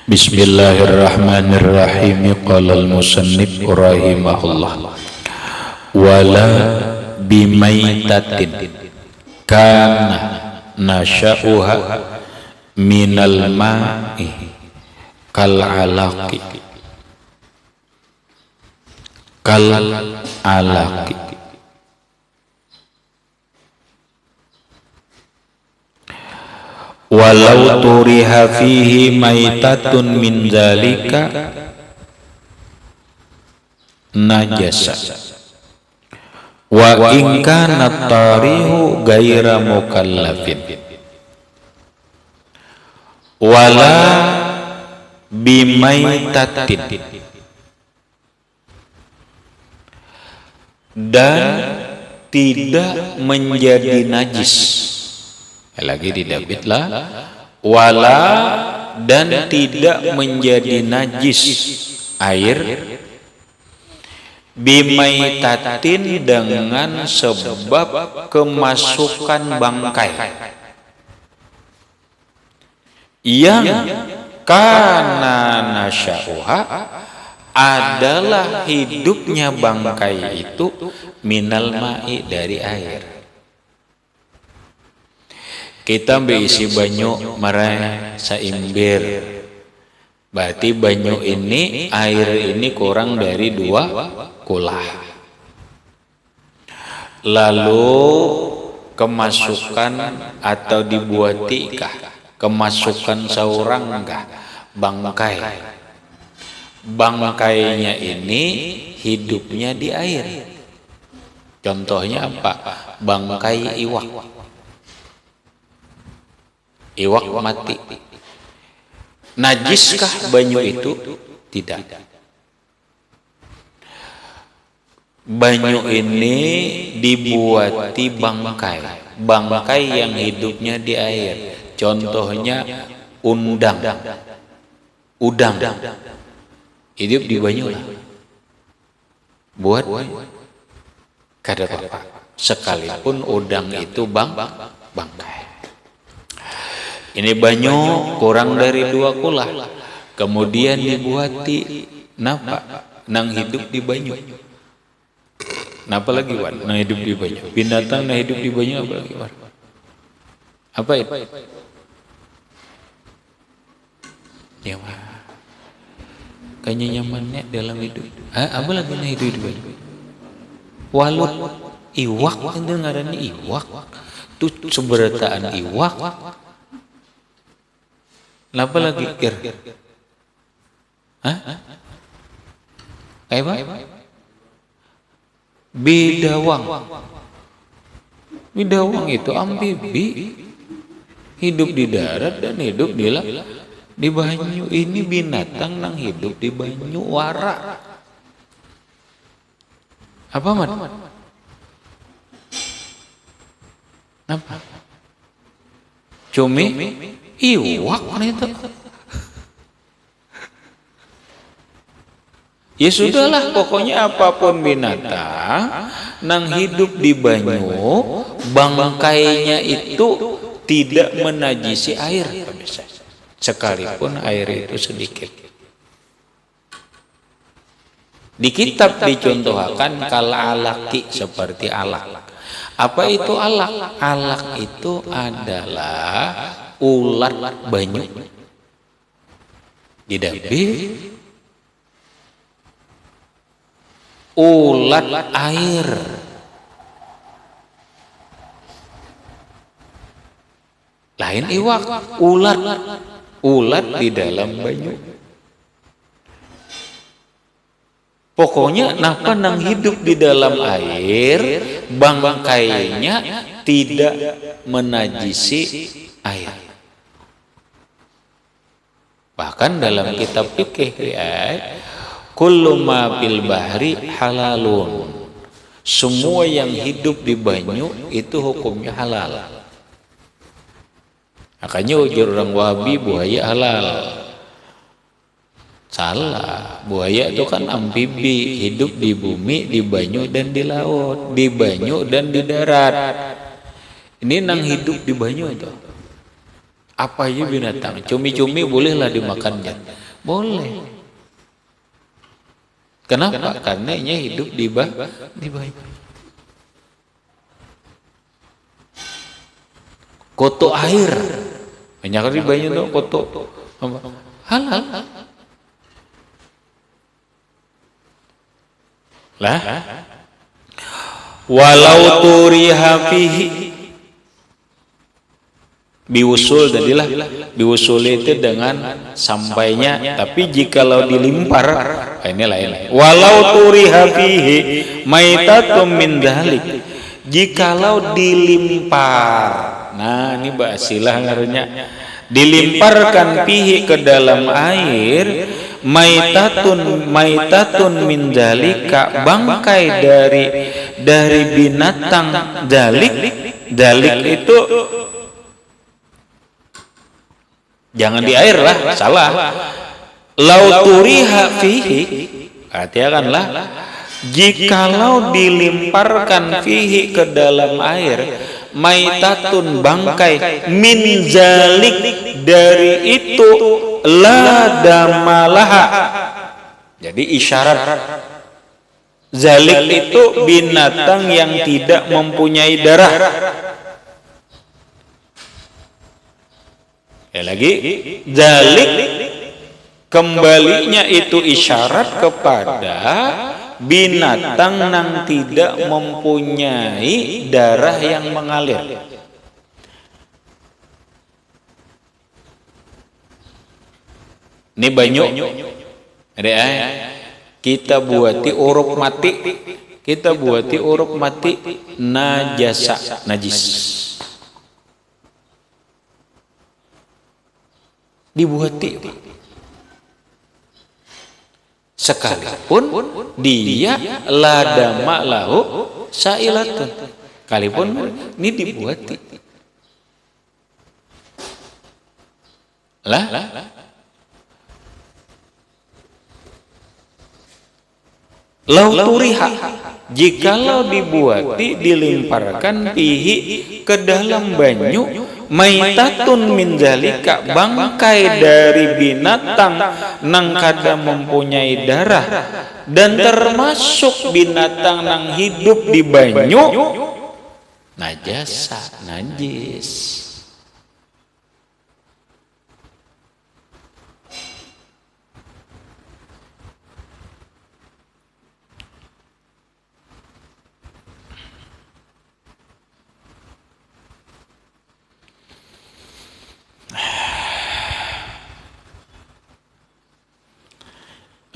Bismillahirrahmanirrahim. Qala al-musannif rahimahullah wala bimaitatin kana nasya'uha minal ma'i kal alaqi walau turiha fihi maitatun min zalika najasa wa in kana tarihu gaira mukallafin wala bimaitatin dan tidak menjadi najis. Lagi didabitlah wala dan tidak menjadi najis air bimaitatin dengan sebab kemasukan bangkai yang kana nasya'uha adalah hidupnya bangkai itu minal ma'i dari air. Kita berisi banyu marai saimbir, berarti banyu ini air ini kurang dari 2 kulah. Lalu kemasukan atau dibuatikah kemasukan seorang enggak bangkai. Bangkainya ini hidupnya di air. Contohnya apa? Bangkai iwak. Iwak mati. Najiskah banyu itu? Tidak. Banyu ini dibuati bangkai. Bangkai yang hidupnya di air. Contohnya udang. Hidup di banyu lah. Buat kada apa-apa. Sekalipun udang itu bangkai. Ini banyu kurang dari 2 kulah, kemudian dibuati napa nang hidup di banyu. Napa lagi wan? Nang hidup di banyu. Binatang nang hidup di banyu apa lagi wan? Apa itu? Ya wan. Kayaknya nyamannya dalam hidup. Apa lagi nang hidup di banyu? Walut, iwak, itu ngarannya iwak. Itu seberataan iwak. Apa lagi kir? Apa? Bidawang. Bidawang itu amfibi, hidup di darat dan hidup di banyu. Ini binatang nang hidup di banyu wara. Apa mat? Apa? Cumi? Iwak itu. Ya sudahlah, pokoknya apapun binatang nang hidup di banyu, bangkainya itu tidak menajisi air, sekalipun air itu sedikit. Di kitab dicontohkan kal alaqi, seperti alak. Apa itu alak? Alak itu adalah ulat banyu didabi ulat air. Lain iwak, ulat di dalam banyu. Pokoknya napa nang hidup di dalam air, bangkainya tidak menajisi air. Bahkan dalam kitab fikih kullu ma fil bahri halalun. Semua yang hidup di banyu itu hukumnya halal. Makanya ujar orang Wahabi buaya halal. Salah. Buaya itu kan amfibi, hidup di bumi, di banyu dan di laut, di banyu dan di darat. Ini nang hidup di banyu itu. Apa aja binatang. Cumi-cumi bolehlah dimakannya. Boleh. Kenapa? Karena ini hidup di banyu. Koto air. Banyak di banyu tuh koto. Halal. Lah. Walau turiha fihi biusul tadilah biusul itu dengan sampainya, tapi jikalau dilimpar ini lain. Walau turiha fihi maitatum min dhalik, jikalau dilimpar, nah ini basilah ngaruhnya, dilimparkan fihi ke dalam air maitatun min dzalika, bangkai dari binatang dalik itu jangan di air lah, salah. Lauturiha fihi, perhatikanlah, jikalau dilimparkan fihi ke dalam air maitatun, bangkai, min zalik, dari itu, la damalaha. Jadi isyarat zalik itu binatang yang tidak mempunyai darah. Ya lagi, zalik kembalinya itu isyarat kepada binatang yang tidak mempunyai darah yang mengalir. Ini banyu, kita buati urup mati, najis. Dibuati. Sekalipun dia ladama lahu sailatun, sekalipun ini dibuati. Lah, lauturiha, jikalau dibuati, dilimparkan pihi ke dalam banyu, maitatun min zalika, bangkai dari binatang nang kada mempunyai darah, dan termasuk binatang nang hidup di banyu, najis.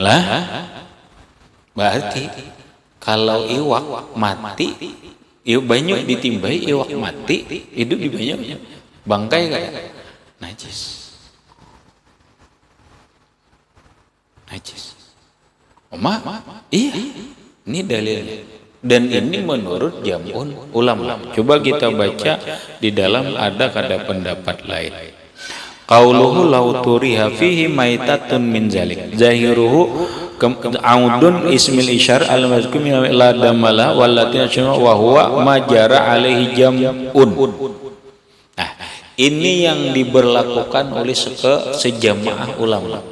Lah, berarti kalau iwak mati, banyu ditimbai, iwak mati, hidup di banyu, bangkai kayak najis. Iya, ini dalil. Dan ini menurut jam'un ulama. Coba kita baca di dalam ada pendapat lain. Qauluhu lauturiha fihi maitatun min zalik, zahiruhu audun ismil isyar al-mazkum la damala wallatina syama wa huwa majara alaihi jam'un. Nah, ini yang diberlakukan oleh sejamaah ulama.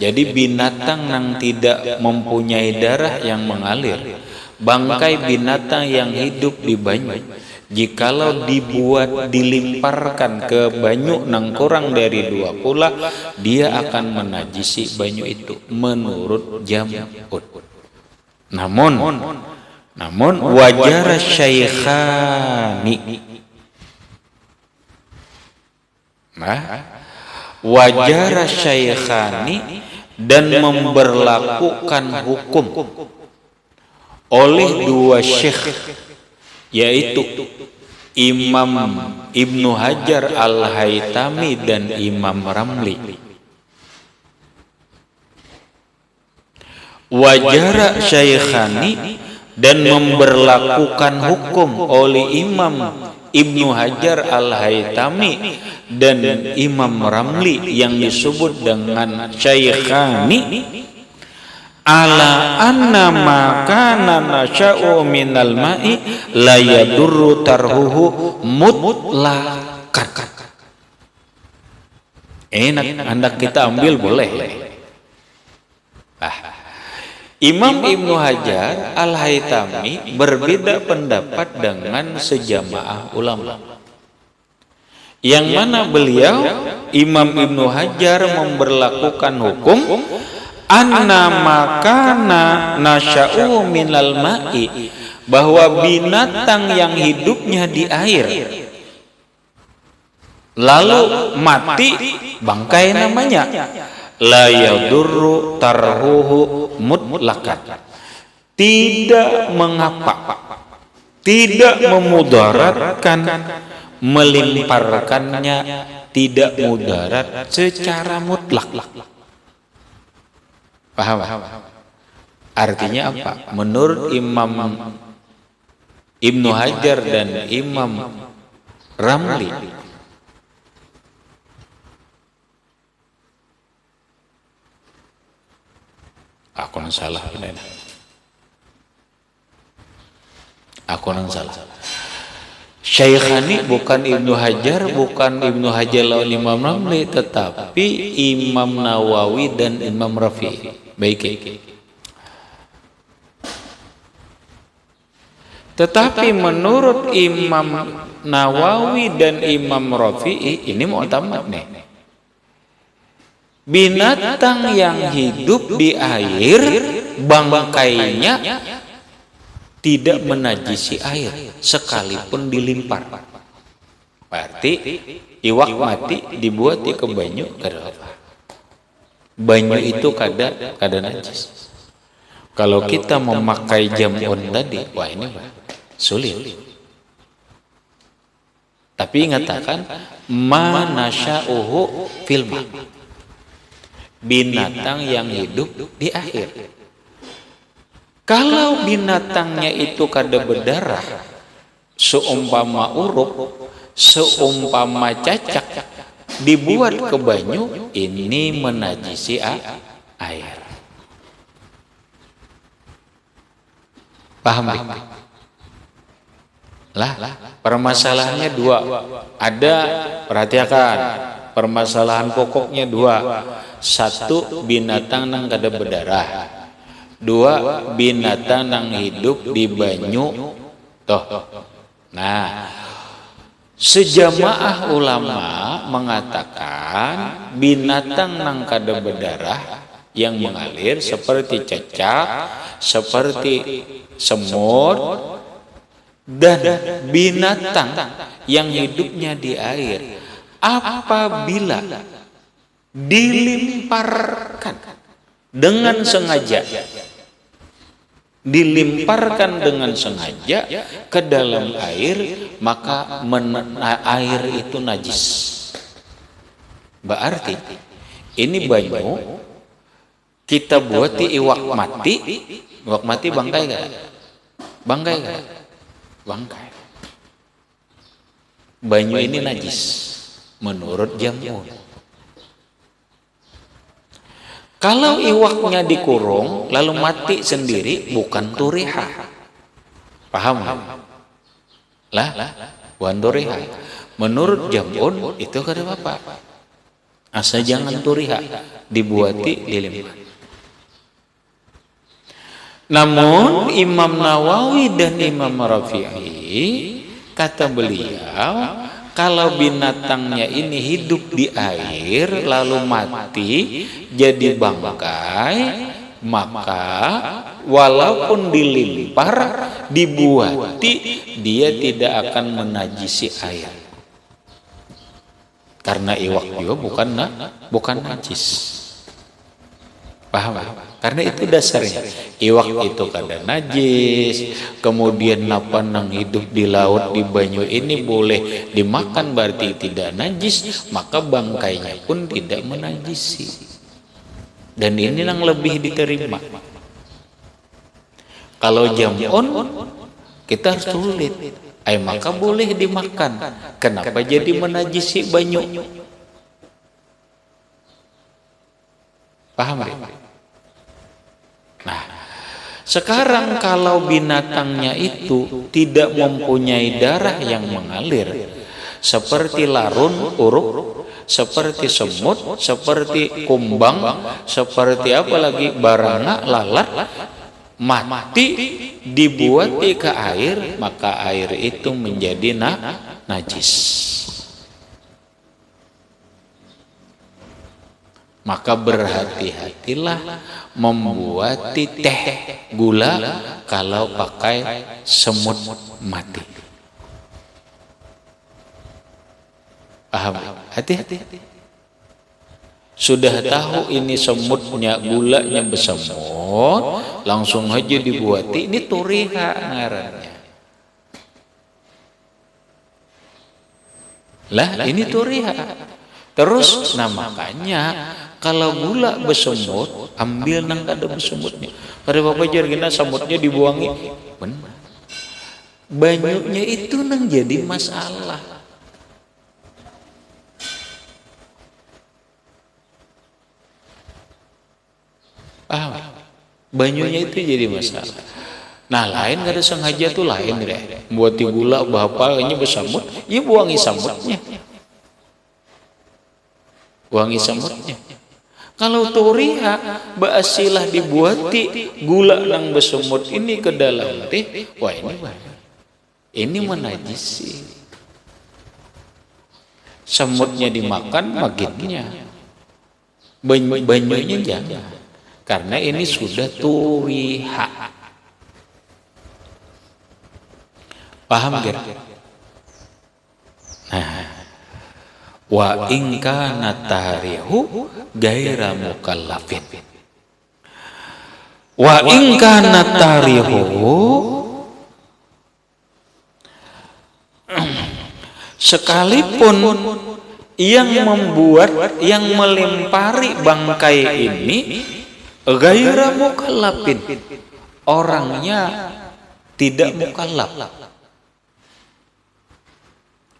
Jadi binatang yang tidak mempunyai darah yang mengalir, bangkai binatang yang hidup di banyu, jikalau dilimparkan ke banyu nang kurang dari 2 pula, dia akan menajisi banyu itu menurut jam'un. Namun wajar syaikhani, wajar syaikhani, dan memberlakukan hukum oleh 2 syekh, yaitu Imam Ibnu Hajar Al-Haytami dan Imam Ramli. Wajara syaikhani, dan memberlakukan hukum oleh Imam Ibnu Hajar Al-Haytami dan Imam Ramli yang disebut dengan syaikhani, ala anna ma kana nasya'u minal ma'i la yadurru tarhuhu mutlaqan. Ini hendak kita ambil boleh. Imam Ibnu Hajar Al-Haytami berbeda pendapat dengan sejamaah ulama. Yang mana beliau, Imam Ibnu Hajar memberlakukan hukum anna makana nasya'u minal ma'i, bahwa binatang yang hidupnya di air lalu mati, bangkai namanya, la yadurru tarhuhu mutlakan, tidak mengapa, tidak memudaratkan, melimparkannya tidak mudarat secara mutlak. Paham? Artinya apa? Menurut Imam Ibnu Hajar dan Imam Ramli, aku nang salah, Syaikhani bukan Ibnu Hajar, bukan Ibnu Hajar lawan Imam Ramli, tetapi Imam Nawawi dan Imam Rafi'i. Baik. Tetapi menurut Imam Nawawi dan Imam Rafi'i ini mu'tamad nih. Binatang yang hidup di air, bangkainya tidak menajisi air sekalipun dilimpar. Berarti iwak mati dibuat ke banyu, kada apa. Banyu itu kada najis. Kalau kita memakai jamun tadi, wah ini sulit. Tapi ingatakan manasya'uhu fil ma, binatang yang hidup di air. Kalau binatangnya itu kada berdarah, seumpama uruk, seumpama cacak, dibuat ke banyu, ini menajisi air. Paham? Lah, permasalahannya dua. Ada, perhatikan, permasalahan pokoknya dua. Satu, binatang nang kada berdarah. Dua, binatang nang hidup di banyu. Toh. Nah, sejamaah ulama mengatakan binatang nang kada berdarah yang mengalir seperti cacak, seperti semut, dan binatang yang hidupnya di air, apabila dilimparkan dengan sengaja, ke dalam air, maka air itu najis. Berarti ini banyu kita buati iwak mati bangkai gak? Bangkai. Banyu ini najis menurut jamun. Kalau iwaknya dikurung lalu mati sendiri, bukan turiha. Paham? Lah, bukan turiha. Menurut jamun itu kada apa-apa. Asal jangan turiha, dibuati dilimpah. Namun Imam Nawawi dan Imam Rafi'i, kata beliau, kalau binatangnya ini hidup di air lalu mati jadi bangkai, maka walaupun dilimpar, dibuati, dia tidak akan menajisi air. Karena iwak juga bukan najis. Paham? Karena itu dasarnya. Iwak itu kada najis. Kemudian napa nang hidup di laut, di banyu ini boleh dimakan, berarti tidak najis. Maka bangkainya pun tidak menajisi. Dan ini yang lebih diterima. Kalau jamun, kita harus sulit. Maka boleh dimakan. Kenapa jadi menajisi banyu? Paham? Nah, sekarang kalau binatangnya itu tidak mempunyai darah yang mengalir, seperti larun, uruk, seperti semut, seperti kumbang, seperti apa lagi, barana, lalat, mati dibuati ke air, maka air itu menjadi najis. Maka berhati-hatilah membuat teh gula kalau pakai semut mati. Paham? Hati-hati. Sudah tahu ini semutnya, gulanya bersemut, langsung aja dibuati, ini turiha ngarannya. Lah, ini turiha. Terus, nah makanya kalau gula bersemut, ambil nang ada bersemutnya. Pada bapak jargina semutnya dibuangi, benar. Banyaknya itu nang jadi masalah. Paham? Banyaknya itu jadi masalah. Nah lain gak ada sengaja tuh lain deh. Buat gula bapaknya bersamut, ya buangi samutnya. Wangi semutnya. Kalau turiha basilah dibuati gula nang bersemut ini ke dalam teh, wah ini menajisi. Semutnya dimakan maginnya, banyunya jangan, karena ini sudah turiha. Paham gak? Nah, wa in kana tarihu gaira mukallafin, wa in kana tarihu sekalipun yang membuat, yang melempari bangkai ini gaira mukallafin, orangnya tidak mukallaf.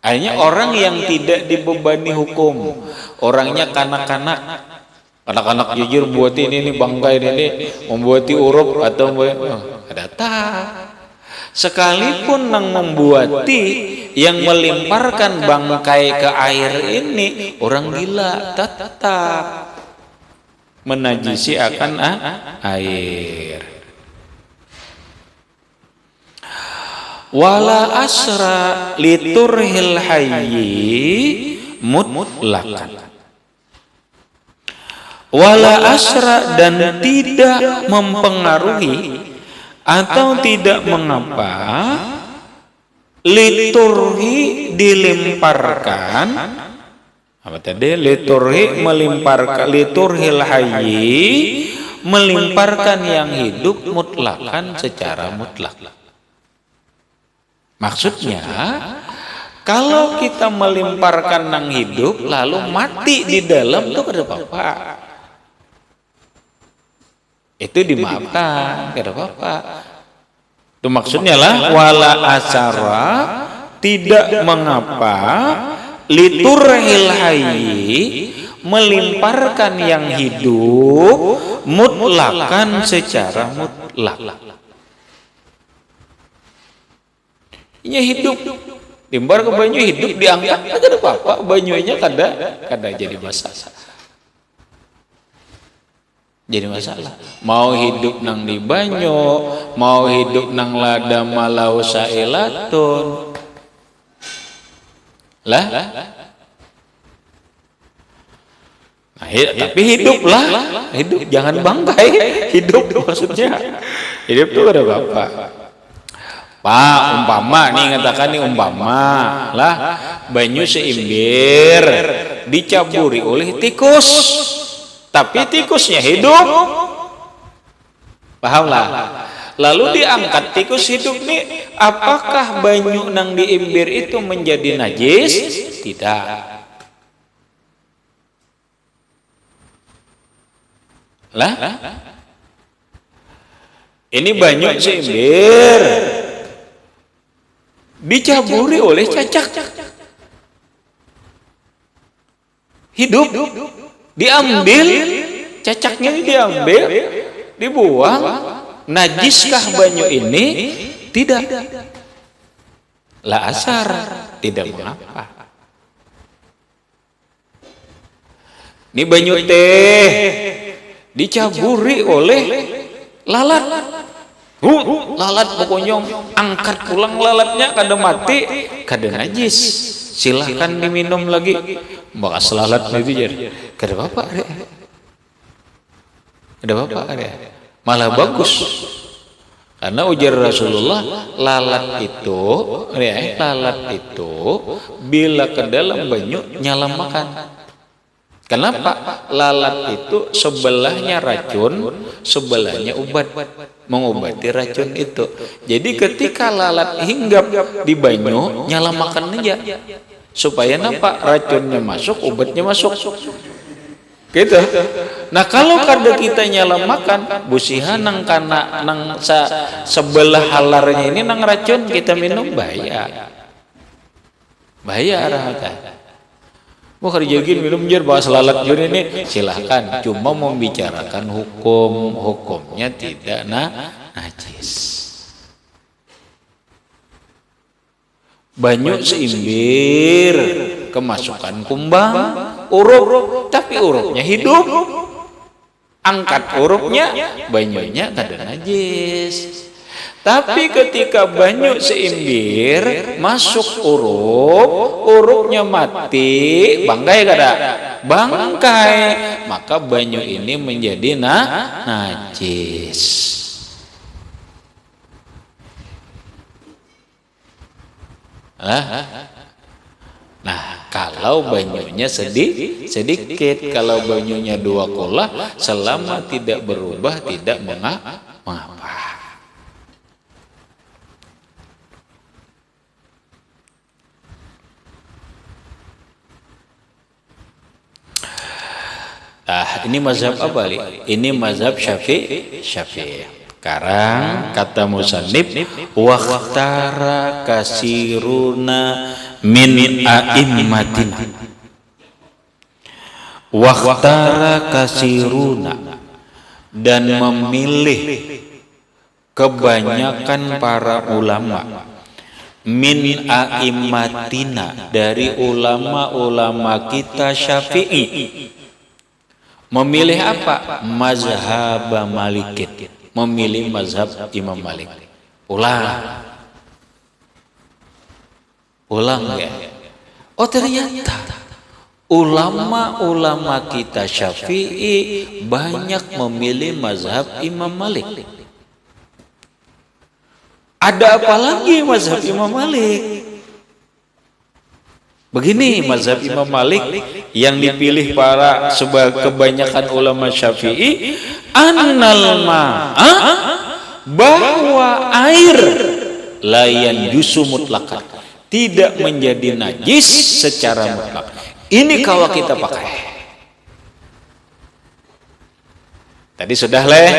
Hanya orang yang tidak dibebani hukum, orangnya kanak-kanak, anak-anak jujur buat ini bangkai ini, membuati urup atau ada tak. Sekalipun nang membuati, yang melemparkan bangkai ke air ini orang gila, tetap menajisi akan air. Wala asra liturhil hayyi mutlakan, wala asra dan tidak mempengaruhi atau tidak mengapa liturhi dilemparkan, apa tadi, liturhi melemparkan, liturhil hayyi melemparkan yang hidup mutlakan secara mutlak. Maksudnya, kalau kita melemparkan nang hidup lalu mati di dalam itu ada apa-apa, itu dimaafkan, ada apa-apa. Itu maksudnya lah wala asara, tidak mengapa liturhil hayyi melemparkan yang hidup mutlakan secara mutlak. Nya hidup, timbar ke banyu hidup diangkat, ada apa-apa, banyunya kada jadi masalah. Jadi masalah. Mau hidup nang di banyu, mau hidup nang lada malau saelatun. Lah. Nah, tapi hiduplah, hidup jangan bangkai, hidup maksudnya. Hidup itu ada apa? Pak, umpama nih ngatakan nih umpama lah banyu seimbir dicaburi oleh tikus, tapi tikusnya hidup, paham lah. Lalu diangkat tikus hidup nih, apakah banyu nang diimbir itu menjadi najis? Tidak. Lah, ini banyu seimbir dicaburi oleh cacak, hidup, diambil cacaknya, diambil, dibuang. Najiskah banyu ini? Tidak. La asar, tidak mengapa. Ini banyu teh dicaburi oleh lalat. Lalat pokoknya angkat pulang lalatnya kada mati, kada najis. Silahkan diminum lagi. Bekas lalat itu jadi. Kada apa-apa ada. Kada apa-apa ada. Malah bagus. Karena ujar Rasulullah, lalat itu bila ke dalam banyu nyala makan. Kenapa? Lalat itu sebelahnya racun, sebelahnya obat, mengobati racun itu. Jadi ketika lalat hinggap di banyu, nyala makan aja. Supaya nampak racunnya masuk, obatnya masuk. Gitu. Nah kalau kada kita nyala makan, busihan nang kana nang sebelah halarnya ini nang racun kita minum bahaya. Bahaya rahata. Wah kerjagin minum jer bahas lalat jur ini silahkan. Cuma membicarakan hukumnya tidak najis. Banyu seimbir kemasukan kumbang urup, tapi urupnya hidup. Angkat urupnya, banyunya kada najis. Tapi ketika banyu seimbir masuk urupnya mati, bangkai kada? Bangkai, maka banyu ini menjadi najis. Nah, kalau banyunya sedikit, kalau banyunya 2 kolah, selama tidak berubah, tidak mengapa. Nah, ini mazhab apa, Li? Ini mazhab Syafi'i. Sekarang kata musannif, waqtara kasiruna min a'immatina. Waqtara kasiruna, dan memilih kebanyakan para ulama, min a'immatina, dari ulama-ulama kita Syafi'i. Memilih apa? Mazhab Malikin. Memilih mazhab Imam Malik. Ulang ya. Oh ternyata ulama-ulama kita Syafi'i banyak memilih mazhab Imam Malik. Ada apa lagi mazhab Imam Malik? Begini mazhab Imam Malik yang dipilih para kebanyakan ulama Syafi'i, annal ma'a, bahwa air layan jusu mutlakkan, tidak menjadi najis secara mutlak. Ini kalau kita pakai. Tadi sudah leh.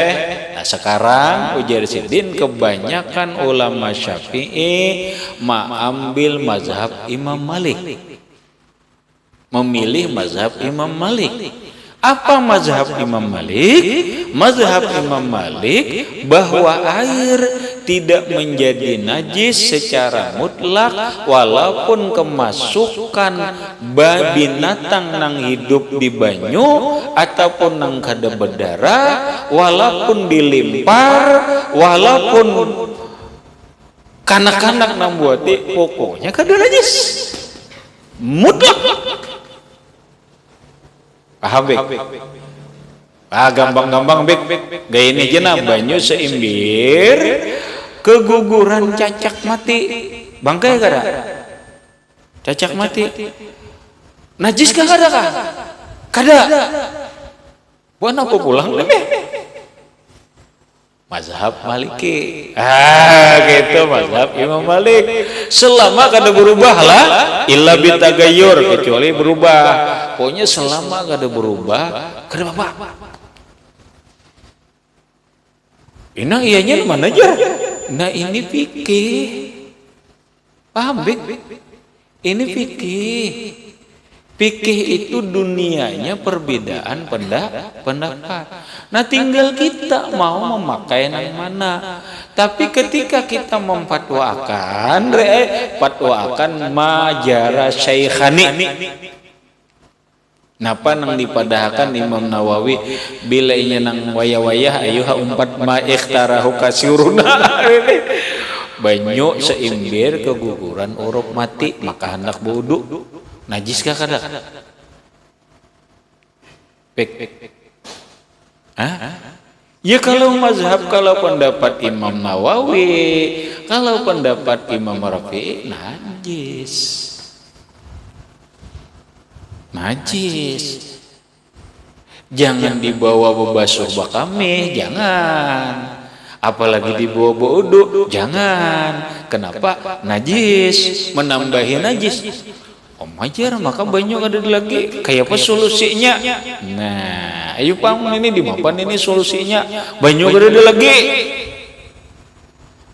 Nah sekarang ujar sidin kebanyakan ulama Syafi'i mengambil mazhab Imam Malik. Memilih mazhab Imam Malik. Apa mazhab Imam Malik? Mazhab Imam Malik bahwa air tidak menjadi najis secara mutlak walaupun kemasukan binatang nang hidup di banyu ataupun nang kada berdarah, walaupun dilimpar, walaupun kanak-kanak nang buati, pokoknya kada najis mutlak. Paham bek? Gampang-gampang bek. Gaya ini jena banyu seimbir keguguran cacak mati. Bangkai kada? Cacak mati. Najis kah kada kah? Kada. Buat apa pulang lebih? Mazhab Maliki. Gitu mazhab Imam Malik. Selama kada berubah lah, illa bitagayyur, kecuali berubah. Pokoknya selama kada berubah, kada apa-apa. Ini ianya mana aja? Nah ini fikih. Paham bek? Ini fikih. Fikih itu dunianya perbedaan pendapat. Nah tinggal kita mau memakai yang mana. Tapi ketika kita memfatwakan, fatwakan majara syaikhani. Napa nang dipadahakan Imam Nawawi bila inya nang wayah-wayah ayuha umpat ma ikhtarahu kasyuruna. Banyu seimbir keguguran urup mati maka hendak wudu. Najis kah kada? Pek. Ya kalau mazhab, kalau pendapat Imam Nawawi, kalau pendapat Imam Rafi'i najis. Najis. Jangan dibawa bebasuh bakame, jangan. Apalagi dibawa wudu, jangan. Kenapa? Najis, menambahi najis. Majar maka banyak ada lagi. Kayak apa solusinya? Nah, ayo paham ini di mapan ini solusinya. Banyak ada lagi.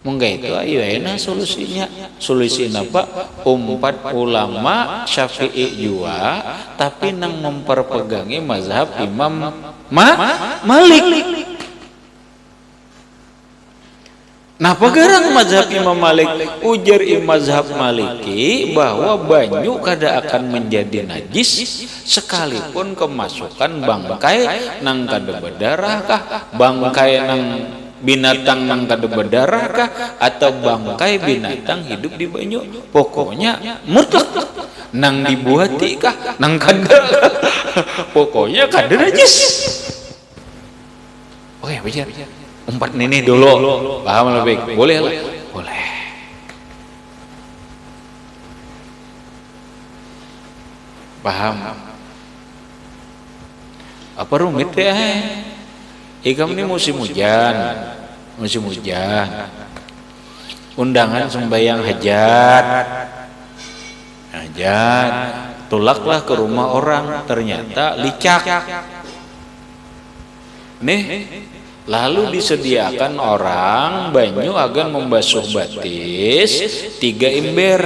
Mungkin itu ayo enak solusinya. Solusinya apa? Umpat ulama Syafi'i juga, tapi nang memperpegangi mazhab Imam Malik. Nah, pegarang mazhab Imam Malik, ujar mazhab Maliki bahwa banyu kada akan menjadi najis sekalipun kemasukan bangkai nang kada berdarah kah, bangkai nang binatang nang kada berdarah kah, atau bangkai binatang hidup di banyu. Pokoknya mutlak nang dibuati kah, nang kada pokoknya kada najis. Oke, bicara. Umpat ini dulu, paham lebih? Boleh lah, boleh. Paham? Apa rumit ya? Ikam ini musim hujan, undangan sembahyang hajat, tulaklah ke rumah orang, ternyata licak. Nih. Lalu disediakan orang banyu agan membasuh batis 3 ember.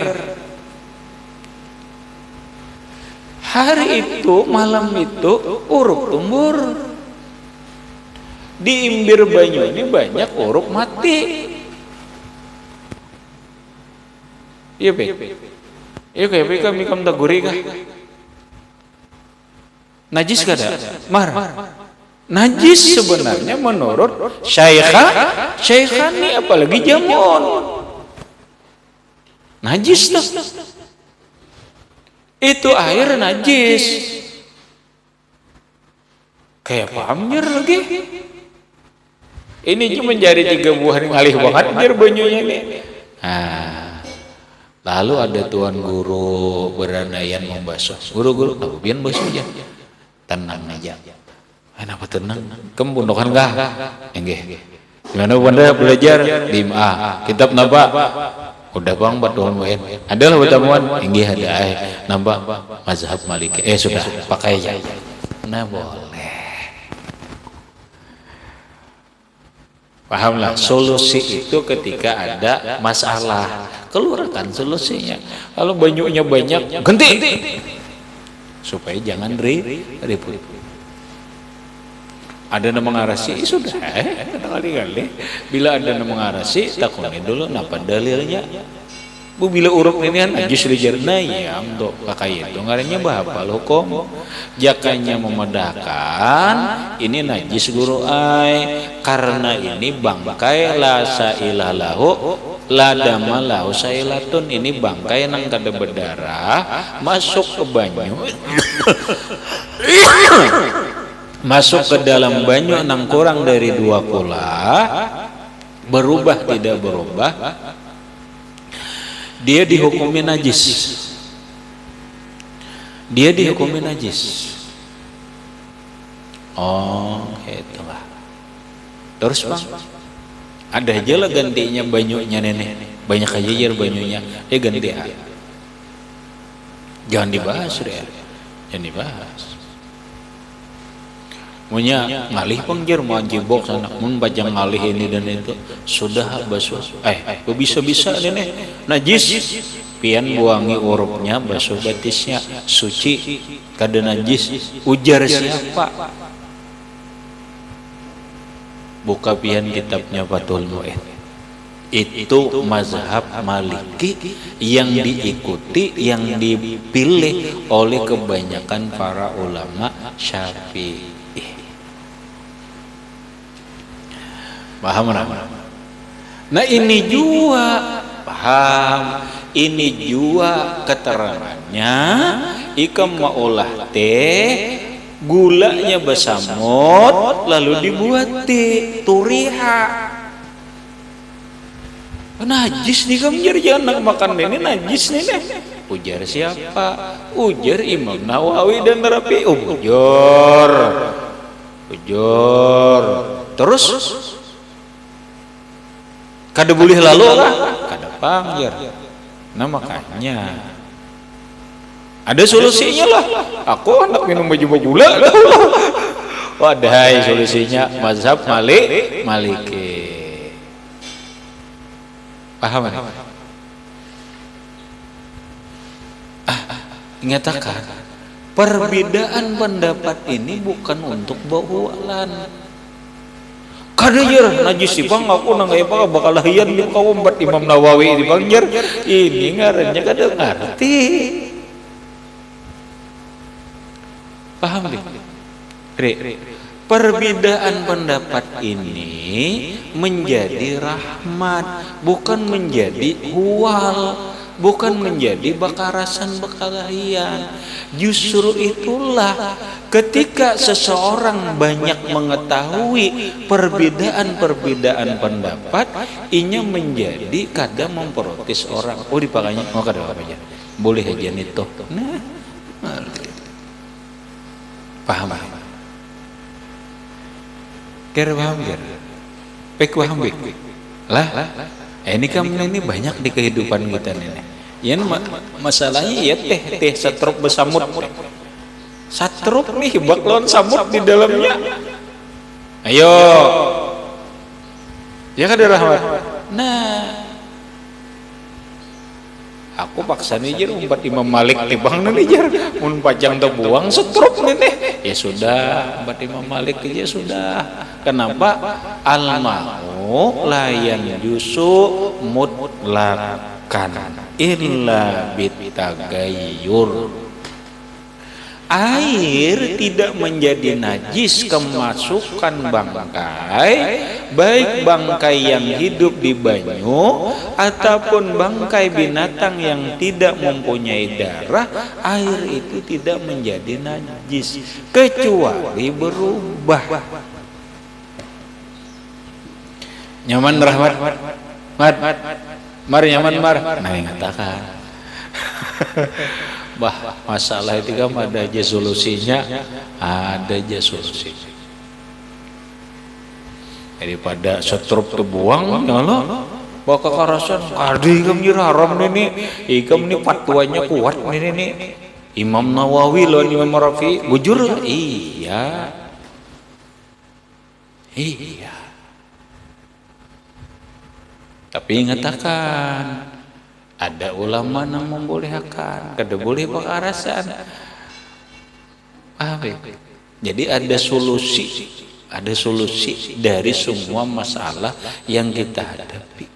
Hari itu, malam itu urup tumbur. Di imbir banyu ini banyak urup mati. Iya, Pak. Iya, kayak kami taguri kah? Najis kada? Najis sebenarnya menurut Syekhani apalagi jamun. Najis tuh. Itu air najis. Kayak pamer lagi. Ini cuma menjadi 3 buah ngalih banget biar banyunya nih. Nah, lalu ada tuan guru berandaian membasuh. Guru, aku biar basuhnya. Tenang aja. Kenapa tenang? Kamu bundokan kah? Enggak. Gimana Bunda belajar? 5A. Kitab napa? Udah bang betul main. Adalah pertemuan. Enggak ada. Nambah mazhab Maliki. Sudah pakai aja. Nah boleh. Pahamlah solusi itu ketika ada masalah. Keluarkan solusinya. Kalau banyunya banyak, ganti. Supaya jangan ribut. Ada nama mengarasi sudah kali-kali bila ada nama mengarasi takuni dulu napa dalilnya bu bila urup ini kan najis lijarna ya untuk pakai itu ngarannya bahapal hukum jakanya memedahkan ini najis guru ai karena ini bangkai la sailah lahu la dama lahu sailatun, ini bangkai nang kada berdarah masuk ke banyu masuk ke dalam banyu nang kurang dari 2 kula, berubah tidak berubah, dia dihukumi najis. Dia dihukumi najis. Oh, itulah. Terus bang, ada aja lah gantinya banyunya nenek, banyak aja jar banyunya, ganti. Jangan dibahas ya, jangan dibahas. Munya ngalih penggir mau jibok sana mun baca ngalih ini dan itu sudah basuh bisa ini najis pian buangi urupnya basuh batisnya suci kada najis ujar siapa buka pian kitabnya Fathul Mu'in Itu mazhab Maliki yang diikuti, yang dipilih oleh kebanyakan para ulama Syafi'i. Paham? Nah ini juga paham, ini juga keterangannya ikam maulah teh gulanya besamut lalu dibuat teh turiha. Najis nih kamu jangan makan ini najis nih. Ujar siapa? Ujar Imam Nawawi dan Rafi. Ujar. Terus kada boleh lalu lah, kada panggil. Nah makanya ada solusinya lah. Aku anak minum baju gula. Wadahai solusinya mazhab Maliki. Paham nih? Nyatakan perbedaan pendapat ini bukan untuk baulan. Kada jer najis bang aku nangai apa bakal lahian di kau empat Imam Nawawi di bang jer ini ngarannya kada ngerti. Paham deh? Perbedaan pendapat ini menjadi rahmat, bukan menjadi huwal, bukan menjadi bakarasan bakalahian. Justru itulah ketika seseorang banyak mengetahui perbedaan-perbedaan pendapat, inya menjadi kadang memprotes orang. Oh dipakainya, oh kada apa aja, boleh aja nito. Nah, paham? Kira paham ger? Pek paham bek? Lah, ini kamu ini banyak di kehidupan kita nih. Ya masalahnya ya teh satrup besamut. Satrup nih baklon samut di dalamnya. Ayo, ya kan rahmat. Nah, aku paksa nih jer umpat Imam Malik tibang nih jer mun pajang teu buang setrup nih. Ya sudah, umpat Imam Malik aja sudah. Kenapa? Al-ma'u la yanjusu mutlakan illa bitagayyur. Air tidak menjadi najis kemasukan bangkai, baik bangkai yang hidup di banyu ataupun bangkai binatang yang tidak mempunyai darah. Air itu tidak menjadi najis kecuali berubah. Nyaman rahmat mar nyaman mar. Nah ngatakan bah masalah itu kan ada aja solusinya, ada aja solusinya. Daripada setrup terbuang ya Allah bakal karasan adi ikam jir haram nih ikam nih fatwanya kuat nih Imam Nawawi loh Imam Rafi bujur. Iya tapi ngatakan ada ulama yang membolehkan, kada boleh pakarasan. Jadi ada solusi dari semua masalah yang kita hadapi.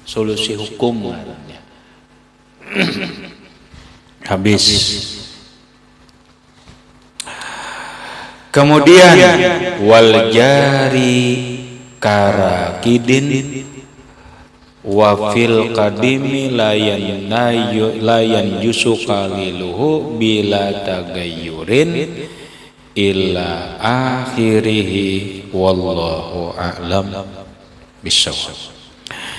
Solusi hukum namanya. Habis. Kemudian wal jari karakidin wa fil qadimi layan yusukaliluhu bila tagayyurin illa akhirihi wallahu a'lam bisawab.